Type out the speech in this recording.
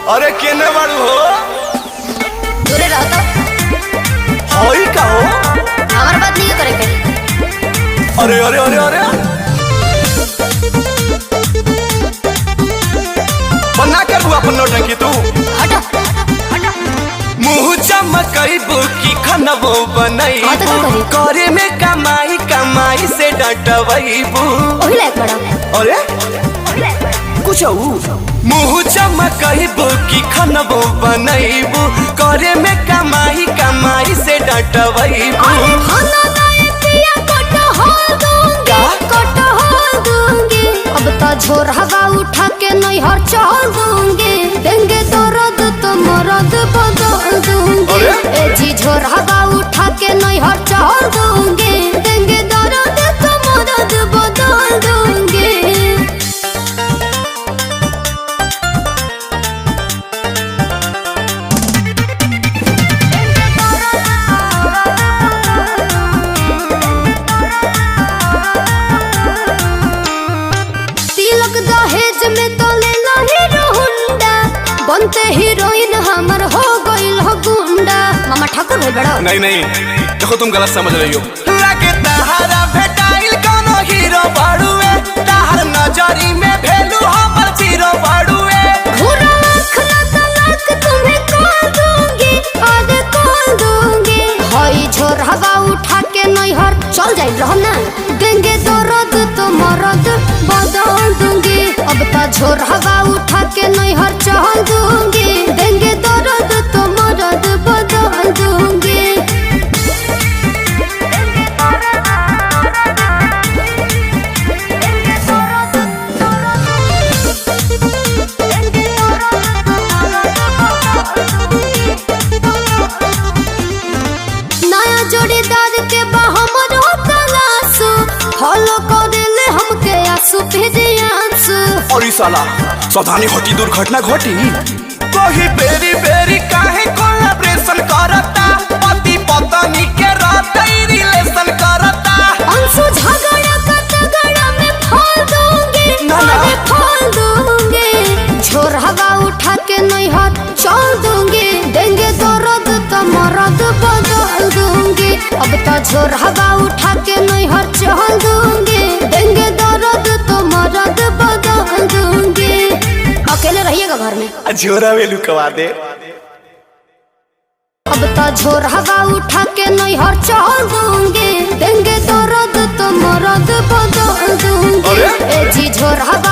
अरे केने बाड़ू हो? दूरे रहो तो। होई का हो? हमार बात नहीं करे के। अरे अरे अरे अरे बना कर हुआ अपन नौटंकी तू। हटो हटो। मुँह चमकइबू की खनबो बनइबू, हाँ तो क्या करी? करे में कमाई कमाई से डटवइबू। ओही लायक बड़ा। अरे ओही लायक बड़ा। कुछ मुँह चमकइबू की खनबो बनइबू, करे में कमाई कमाई से डटवइबू। खाना लाए पिया कटहल दूंगी, अब तो झोर हवा उठा के नैहर चल दूंगी, देंगे दर्द तो मर्द बदल दूंगी। अरे? ए जी झोर हवा उठा के नैहर चल दूंगी, देंगे दर्द तो मर्द बदल दूंगी। दहेज में तो ले लो हीरो हुंडा, बनते हीरोइन हमर हो गइल हो गुंडा। मामा ठाकुर भाई बड़ा। नहीं नहीं देखो तुम गलत समझ रही हो। लगे तहारा भेटाइल कोनो हीरो बाड़ुए, तहार नजरी में भेलू हमर जीरो बाड़ुए। घूरा आँख ना तलाक तुम्हें कॉल दूंगी, आगे कॉल दूंगी। हई झोर हवा उठा के नैहर चल जाइल रहो ना, देंगे दर्द तो मर्द बदल दूंगी। अब तो झोर हवा उठा के नैहर चल दूंगी, देंगे दर्द तो मर्द बदल दूंगी। नया जोड़ीदार के हमरो तलाशू, फॉलो कर ले हमके आंसू भेजियांसू। और ई साला सावधानी हटी दुर्घटना घटी। कोही बेरी बेरी काहे कोलैबोरेशन करता, पति पत्नी के रहते रिलेशन करता। अंशु झगड़ा का तगड़ा में फोड़ दूंगी, ना ना। अरे फोड़ दूंगी। झोर हवा उठा के नैहर चल दूंगी, देंगे दर्द तो मर्द बदल दूंगी। अब तो झोर हवा उठा के नैहर चल दूंगी, देंगे दर्द तो मर्द बदल दूंगी। अकेले रहिएगा घर में। झोरा में लुकवा दे। अब तो झोर हवा उठा के नैहर चल दूंगी, देंगे दर्द तो मर्द बदल दूंगी। अरे? ए जी झोर हवा